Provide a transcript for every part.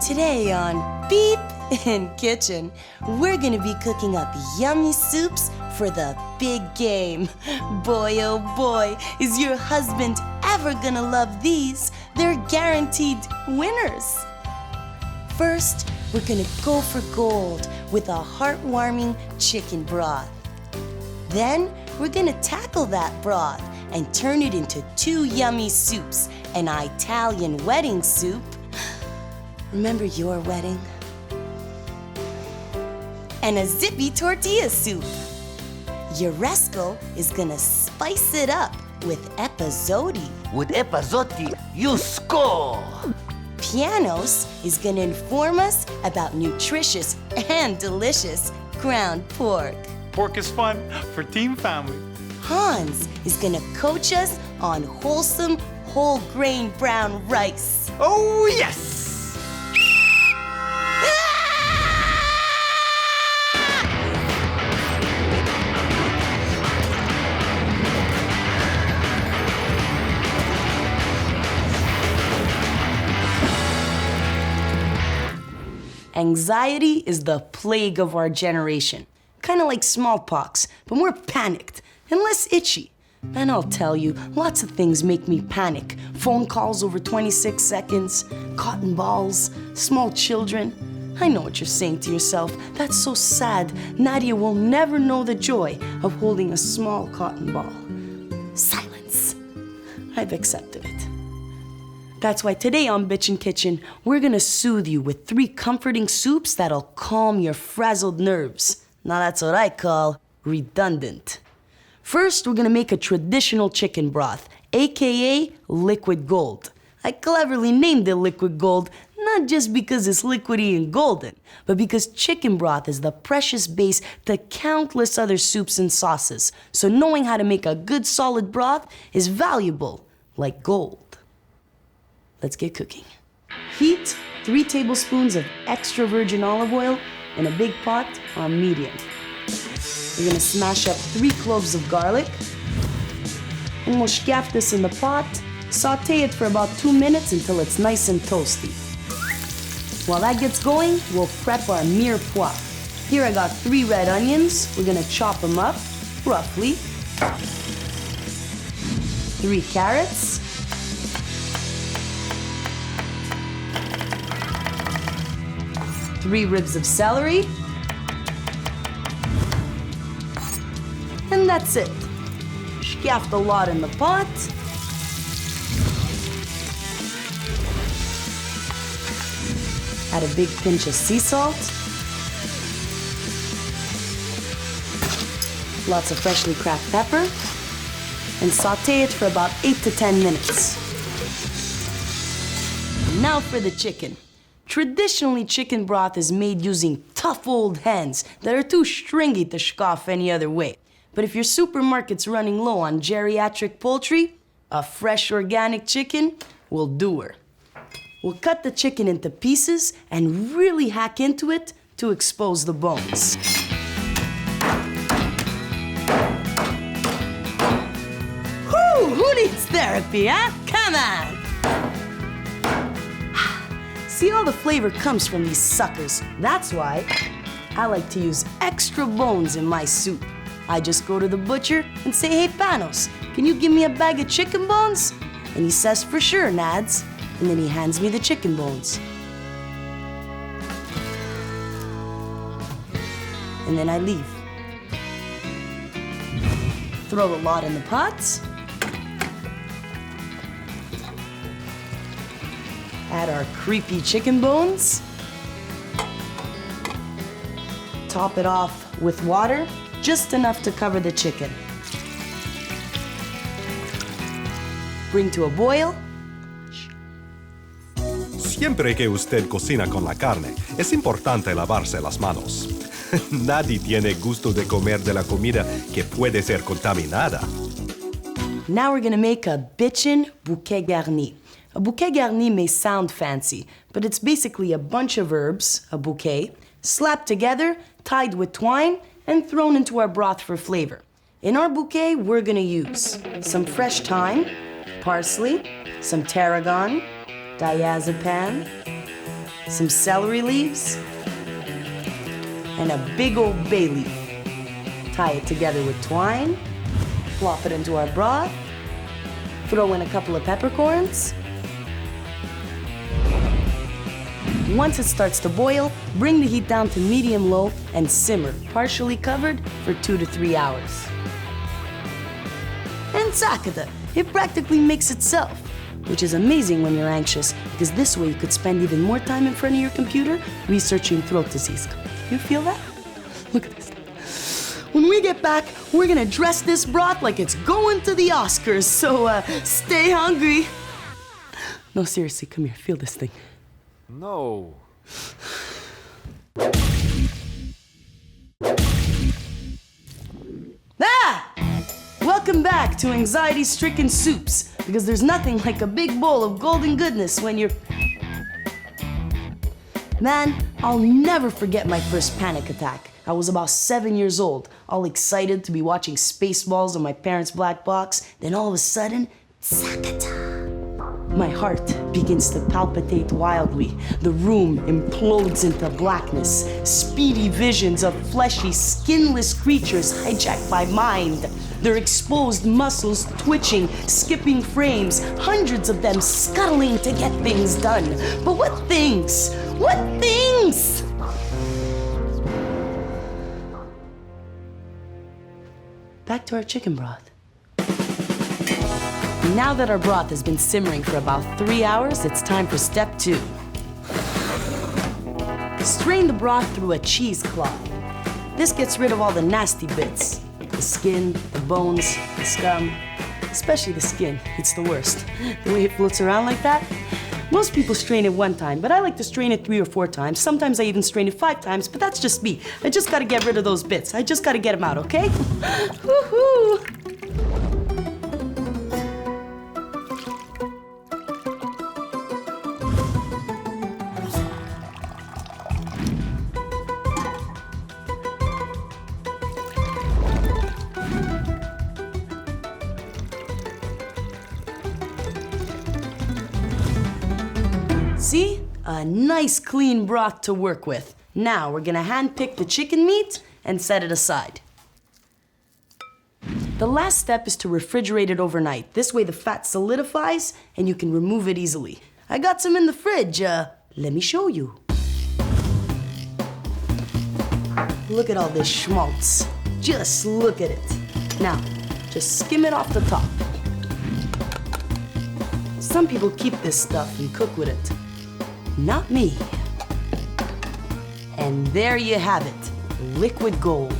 Today on Beep in Kitchen, we're gonna be cooking up yummy soups for the big game. Boy, oh boy, is your husband ever gonna love these? They're guaranteed winners. First, we're gonna go for gold with a heartwarming chicken broth. Then, we're gonna tackle that broth and turn it into two yummy soups, an Italian wedding soup. Remember your wedding? And a zippy tortilla soup. Yoresco is gonna spice it up with epazotti. With epazotti, you score! Pianos is gonna inform us about nutritious and delicious ground pork. Pork is fun for team family. Hans is gonna coach us on wholesome whole grain brown rice. Oh, yes! Anxiety is the plague of our generation. Kind of like smallpox, but more panicked and less itchy. And I'll tell you, lots of things make me panic. Phone calls over 26 seconds, cotton balls, small children. I know what you're saying to yourself. That's so sad. Nadia will never know the joy of holding a small cotton ball. Silence. I've accepted it. That's why today on Bitchin' Kitchen, we're gonna soothe you with 3 comforting soups that'll calm your frazzled nerves. Now that's what I call redundant. First, we're gonna make a traditional chicken broth, AKA liquid gold. I cleverly named it liquid gold, not just because it's liquidy and golden, but because chicken broth is the precious base to countless other soups and sauces. So knowing how to make a good solid broth is valuable, like gold. Let's get cooking. Heat 3 tablespoons of extra virgin olive oil in a big pot on medium. We're gonna smash up 3 cloves of garlic, and we'll scaff this in the pot, saute it for about 2 minutes until it's nice and toasty. While that gets going, we'll prep our mirepoix. Here I got 3 red onions. We're gonna chop them up, roughly. 3 carrots, 3 ribs of celery, and that's it. Scaffed a lot in the pot. Add a big pinch of sea salt. Lots of freshly cracked pepper. And saute it for about 8 to 10 minutes. Now for the chicken. Traditionally, chicken broth is made using tough old hens that are too stringy to scoff any other way. But if your supermarket's running low on geriatric poultry, a fresh organic chicken will do her. We'll cut the chicken into pieces and really hack into it to expose the bones. Who needs therapy, huh? Come on! See, all the flavor comes from these suckers. That's why I like to use extra bones in my soup. I just go to the butcher and say, "Hey, Panos, can you give me a bag of chicken bones?" And he says, "For sure, Nads." And then he hands me the chicken bones. And then I leave. Throw a lot in the pots. Add our creepy chicken bones. Top it off with water, just enough to cover the chicken. Bring to a boil. Siempre que usted cocina con la carne, es importante lavarse las manos. Nadie tiene gusto de comer de la comida que puede ser contaminada. Now we're gonna make a bitchin' bouquet garni. A bouquet garni may sound fancy, but it's basically a bunch of herbs, a bouquet, slapped together, tied with twine, and thrown into our broth for flavor. In our bouquet, we're gonna use some fresh thyme, parsley, some tarragon, diazepam, some celery leaves, and a big old bay leaf. Tie it together with twine, plop it into our broth, throw in a couple of peppercorns. Once it starts to boil, bring the heat down to medium-low and simmer, partially covered, for 2 to 3 hours. And zakata, it practically makes itself, which is amazing when you're anxious, because this way you could spend even more time in front of your computer researching throat disease. You feel that? Look at this. When we get back, we're gonna dress this broth like it's going to the Oscars, so stay hungry. No, seriously, come here, feel this thing. No. Ah! Welcome back to anxiety-stricken soups, because there's nothing like a big bowl of golden goodness when you're... Man, I'll never forget my first panic attack. I was about 7 years old, all excited to be watching Spaceballs on my parents' black box. Then all of a sudden, zakata. My heart begins to palpitate wildly. The room implodes into blackness. Speedy visions of fleshy, skinless creatures hijack my mind. Their exposed muscles twitching, skipping frames, hundreds of them scuttling to get things done. But what things? What things? Back to our chicken broth. Now that our broth has been simmering for about 3 hours, it's time for step 2. Strain the broth through a cheesecloth. This gets rid of all the nasty bits. The skin, the bones, the scum. Especially the skin, it's the worst. The way it floats around like that. Most people strain it 1 time, but I like to strain it 3 or 4 times. Sometimes I even strain it 5 times, but that's just me. I just gotta get rid of those bits. I just gotta get them out, okay? Woohoo! See? A nice clean broth to work with. Now we're gonna hand-pick the chicken meat and set it aside. The last step is to refrigerate it overnight. This way the fat solidifies and you can remove it easily. I got some in the fridge. Let me show you. Look at all this schmaltz. Just look at it. Now, just skim it off the top. Some people keep this stuff and cook with it. Not me. And there you have it, liquid gold.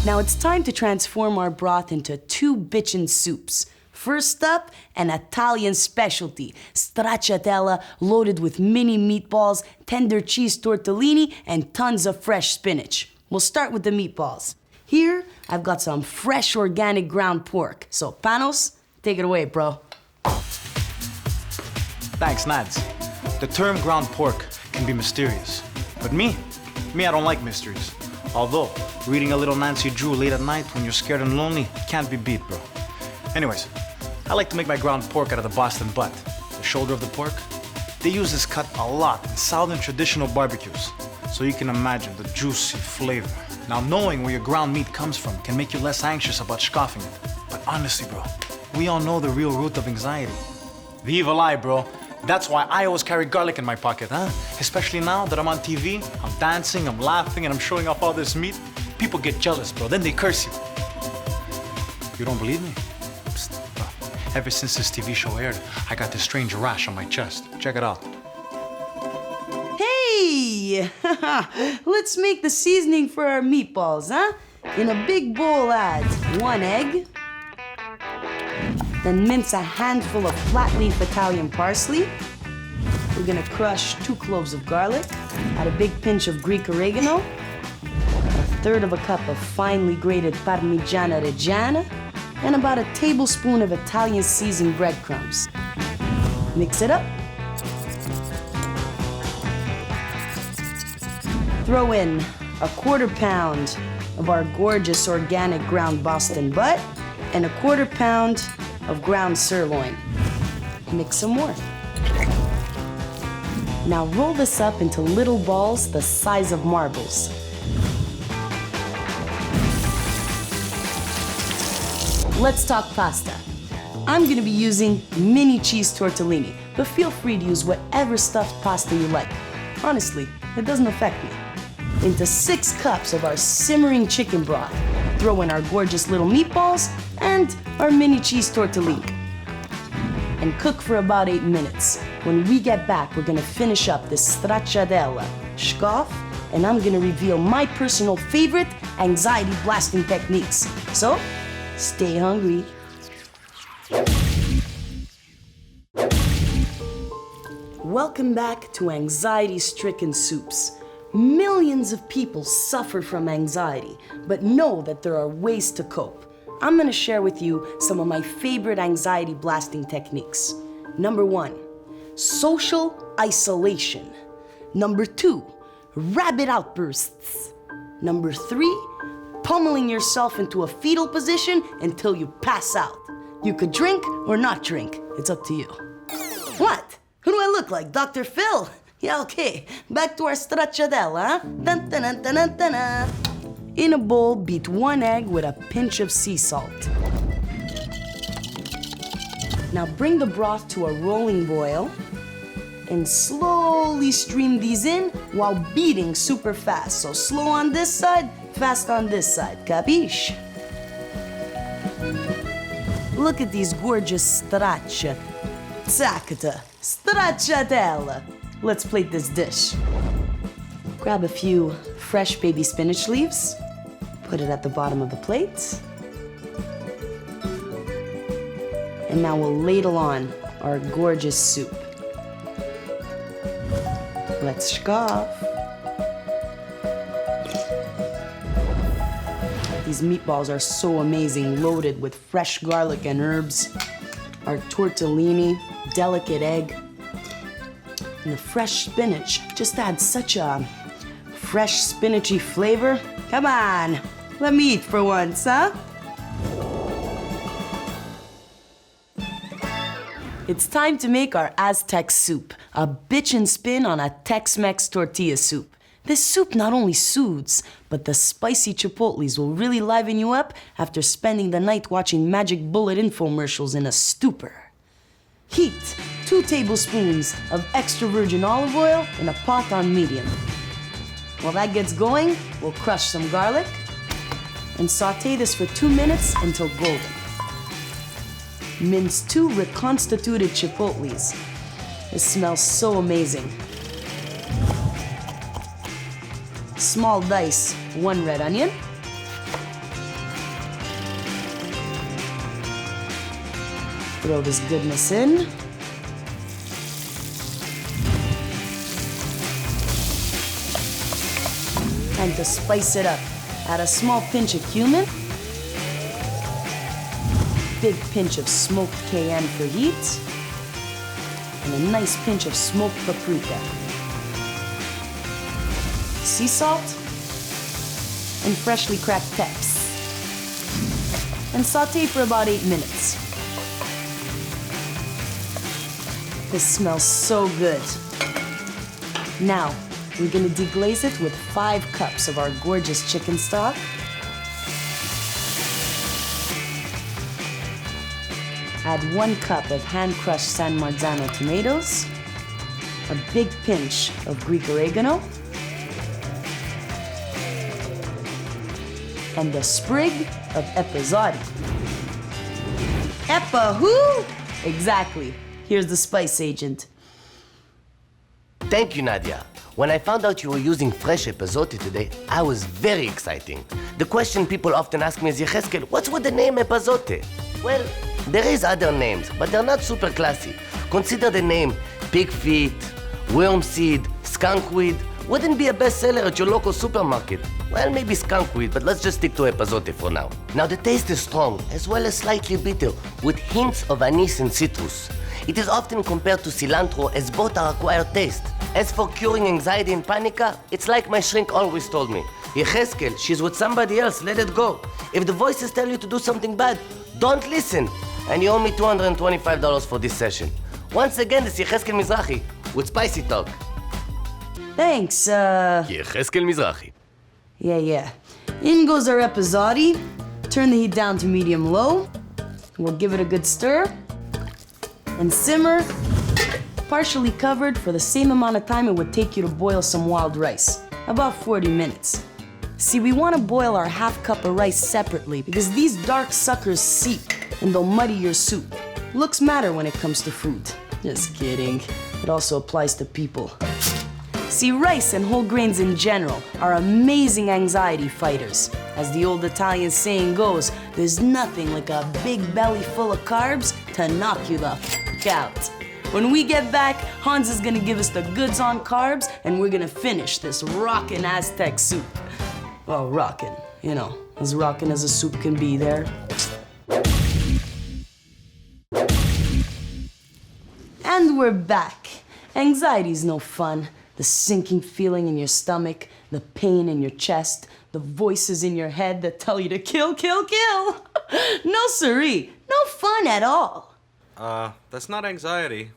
Now it's time to transform our broth into 2 Bitchin soups. First up, an Italian specialty, Stracciatella loaded with mini meatballs, tender cheese tortellini, and tons of fresh spinach. We'll start with the meatballs. Here, I've got some fresh organic ground pork. So, Panos, take it away, bro. Thanks, Nads. The term ground pork can be mysterious. But me, I don't like mysteries. Although, reading a little Nancy Drew late at night when you're scared and lonely can't be beat, bro. Anyways, I like to make my ground pork out of the Boston butt, the shoulder of the pork. They use this cut a lot in Southern traditional barbecues, so you can imagine the juicy flavor. Now, knowing where your ground meat comes from can make you less anxious about scoffing it. But honestly, bro, we all know the real root of anxiety. The evil eye, bro. That's why I always carry garlic in my pocket, huh? Especially now that I'm on TV, I'm dancing, I'm laughing, and I'm showing off all this meat. People get jealous, bro. Then they curse you. You don't believe me? Psst, bro. Ever since this TV show aired, I got this strange rash on my chest. Check it out. Hey! Let's make the seasoning for our meatballs, huh? In a big bowl, add 1 egg. Then mince a handful of flat leaf Italian parsley. We're gonna crush 2 cloves of garlic, add a big pinch of Greek oregano, 1/3 cup of finely grated Parmigiana Reggiana, and about a tablespoon of Italian seasoned breadcrumbs. Mix it up. Throw in a 1/4 pound of our gorgeous organic ground Boston butt and a 1/4 pound of ground sirloin. Mix some more. Now roll this up into little balls the size of marbles. Let's talk pasta. I'm gonna be using mini cheese tortellini, but feel free to use whatever stuffed pasta you like. Honestly, it doesn't affect me. Into 6 cups of our simmering chicken broth, throw in our gorgeous little meatballs and our mini cheese tortellini. And cook for about 8 minutes. When we get back, we're gonna finish up this stracciatella, scoff, and I'm gonna reveal my personal favorite anxiety blasting techniques. So, stay hungry. Welcome back to Anxiety-Stricken Soups. Millions of people suffer from anxiety, but know that there are ways to cope. I'm gonna share with you some of my favorite anxiety blasting techniques. Number 1, social isolation. Number 2, rabid outbursts. Number 3, pummeling yourself into a fetal position until you pass out. You could drink or not drink, it's up to you. What? Who do I look like, Dr. Phil? Yeah, okay. Back to our stracciatella, huh? Dun, dun, dun, dun, dun, dun, dun. In a bowl, beat 1 egg with a pinch of sea salt. Now bring the broth to a rolling boil and slowly stream these in while beating super fast. So slow on this side, fast on this side, capiche? Look at these gorgeous stracciatella. Let's plate this dish. Grab a few fresh baby spinach leaves, put it at the bottom of the plate. And now we'll ladle on our gorgeous soup. Let's scoff. These meatballs are so amazing, loaded with fresh garlic and herbs. Our tortellini, delicate egg, and the fresh spinach just adds such a fresh spinachy flavor. Come on, let me eat for once, huh? It's time to make our Aztec soup, a bitchin' spin on a Tex-Mex tortilla soup. This soup not only soothes, but the spicy chipotles will really liven you up after spending the night watching Magic Bullet infomercials in a stupor. Heat 2 tablespoons of extra virgin olive oil in a pot on medium. While that gets going, we'll crush some garlic and saute this for 2 minutes until golden. Mince 2 reconstituted chipotles. This smells so amazing. Small dice 1 red onion. Throw this goodness in. And to spice it up, add a small pinch of cumin, big pinch of smoked cayenne for heat, and a nice pinch of smoked paprika. Sea salt, and freshly cracked peps. And saute for about 8 minutes. This smells so good. Now, we're gonna deglaze it with 5 cups of our gorgeous chicken stock. Add 1 cup of hand-crushed San Marzano tomatoes, a big pinch of Greek oregano, and a sprig of epazotti. Epa who? Exactly. Here's the spice agent. Thank you, Nadia. When I found out you were using fresh epazotti today, I was very exciting. The question people often ask me is, Yecheskel, what's with the name epazotti? Well, there is other names, but they're not super classy. Consider the name pig feet, worm seed, skunkweed. Wouldn't be a bestseller at your local supermarket. Well, maybe skunkweed, but let's just stick to epazotti for now. Now, the taste is strong, as well as slightly bitter, with hints of anise and citrus. It is often compared to cilantro, as both are acquired taste. As for curing anxiety and panica, it's like my shrink always told me. Yecheskel, she's with somebody else, let it go. If the voices tell you to do something bad, don't listen. And you owe me $225 for this session. Once again, this is Yecheskel Mizrahi with Spicy Talk. Thanks, יחזקאל מזרחי. Yeah. In goes our epizzotti. Turn the heat down to medium-low. We'll give it a good stir. And simmer, partially covered for the same amount of time it would take you to boil some wild rice. About 40 minutes. See, we want to boil our half cup of rice separately because these dark suckers seep and they'll muddy your soup. Looks matter when it comes to fruit. Just kidding. It also applies to people. See, rice and whole grains in general are amazing anxiety fighters. As the old Italian saying goes, there's nothing like a big belly full of carbs to knock you the f*** out. When we get back, Hans is gonna give us the goods on carbs and we're gonna finish this rockin' Aztec soup. Well, rockin', you know, as rockin' as a soup can be there. And we're back. Anxiety's no fun. The sinking feeling in your stomach, the pain in your chest, the voices in your head that tell you to kill, kill, kill. No siree, no fun at all. That's not anxiety.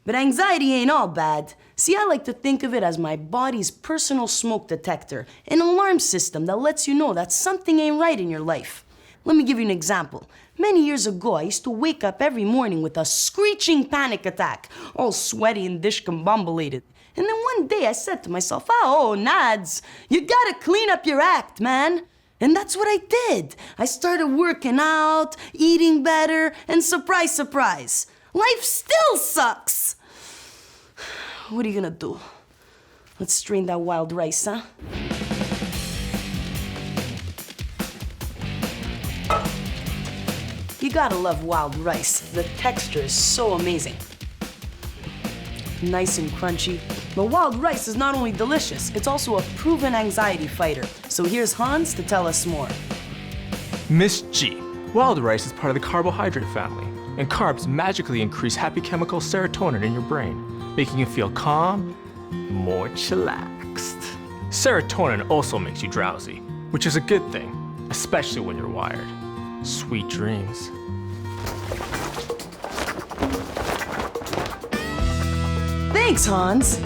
But anxiety ain't all bad. See, I like to think of it as my body's personal smoke detector, an alarm system that lets you know that something ain't right in your life. Let me give you an example. Many years ago, I used to wake up every morning with a screeching panic attack, all sweaty and discombobulated. And then one day I said to myself, oh, Nads, you gotta clean up your act, man. And that's what I did. I started working out, eating better, and surprise, surprise, life still sucks. What are you gonna do? Let's strain that wild rice, huh? You gotta love wild rice. The texture is so amazing. Nice and crunchy. But wild rice is not only delicious, it's also a proven anxiety fighter. So here's Hans to tell us more. Miss G. Wild rice is part of the carbohydrate family, and carbs magically increase happy chemical serotonin in your brain, making you feel calm, more chillaxed. Serotonin also makes you drowsy, which is a good thing, especially when you're wired. Sweet dreams. Thanks, Hans.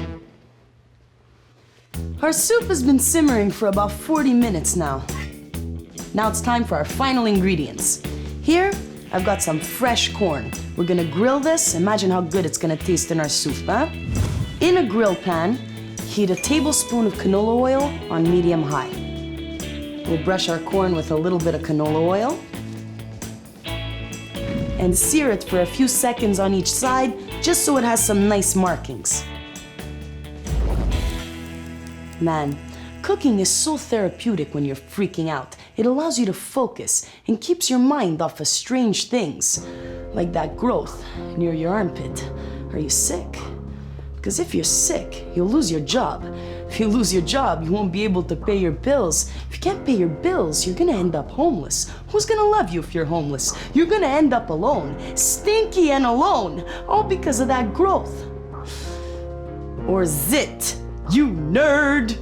Our soup has been simmering for about 40 minutes now. Now it's time for our final ingredients. Here, I've got some fresh corn. We're gonna grill this. Imagine how good it's gonna taste in our soup, huh? In a grill pan, heat a tablespoon of canola oil on medium-high. We'll brush our corn with a little bit of canola oil and sear it for a few seconds on each side, just so it has some nice markings. Man, cooking is so therapeutic when you're freaking out. It allows you to focus and keeps your mind off of strange things, like that growth near your armpit. Are you sick? Because if you're sick, you'll lose your job. If you lose your job, you won't be able to pay your bills. If you can't pay your bills, you're gonna end up homeless. Who's gonna love you if you're homeless? You're gonna end up alone, stinky and alone, all because of that growth. Or zit, you nerd!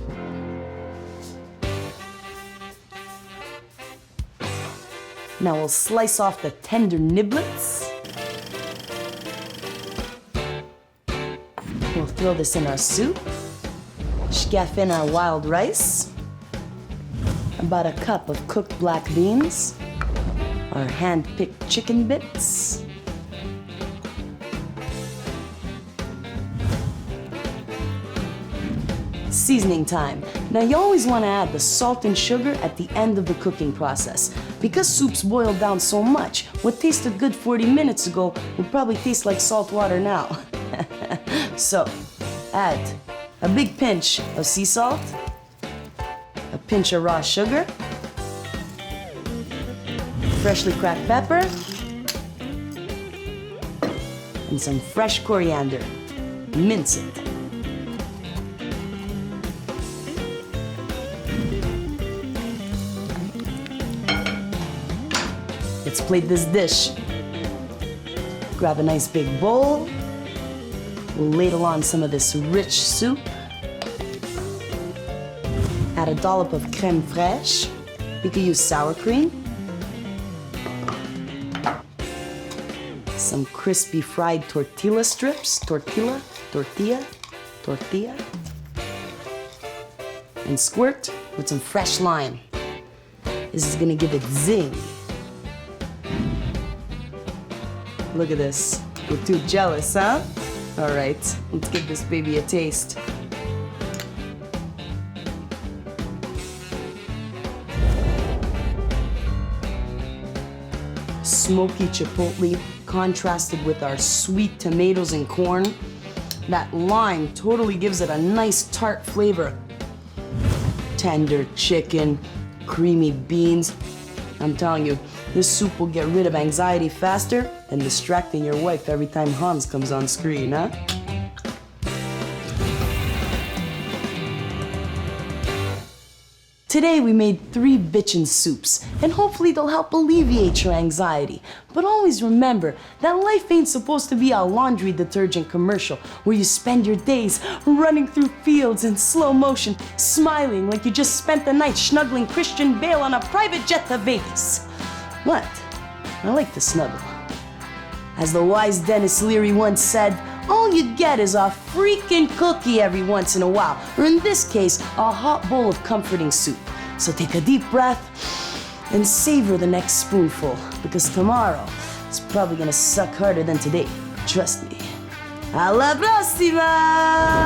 Now we'll slice off the tender niblets. We'll throw this in our soup. Scaff in our wild rice. About a cup of cooked black beans. Our hand-picked chicken bits. Seasoning time. Now you always want to add the salt and sugar at the end of the cooking process. Because soups boil down so much, what tasted good 40 minutes ago will probably taste like salt water now. So, add a big pinch of sea salt, a pinch of raw sugar, freshly cracked pepper, and some fresh coriander. Mince it. Let's plate this dish. Grab a nice big bowl. We'll ladle on some of this rich soup. Add a dollop of crème fraîche. We could use sour cream. Some crispy fried tortilla strips. Tortilla. and squirt with some fresh lime. This is gonna give it zing. Look at this. You're too jealous, huh? All right, let's give this baby a taste. Smoky chipotle contrasted with our sweet tomatoes and corn. That lime totally gives it a nice tart flavor. Tender chicken, creamy beans. I'm telling you, this soup will get rid of anxiety faster than distracting your wife every time Hans comes on screen, huh? Today we made 3 bitchin' soups, and hopefully they'll help alleviate your anxiety. But always remember that life ain't supposed to be a laundry detergent commercial where you spend your days running through fields in slow motion, smiling like you just spent the night snuggling Christian Bale on a private jet to Vegas. What? I like to snuggle. As the wise Dennis Leary once said, all you get is a freaking cookie every once in a while, or in this case, a hot bowl of comforting soup. So take a deep breath and savor the next spoonful, because tomorrow is probably gonna suck harder than today. Trust me. Alla prossima!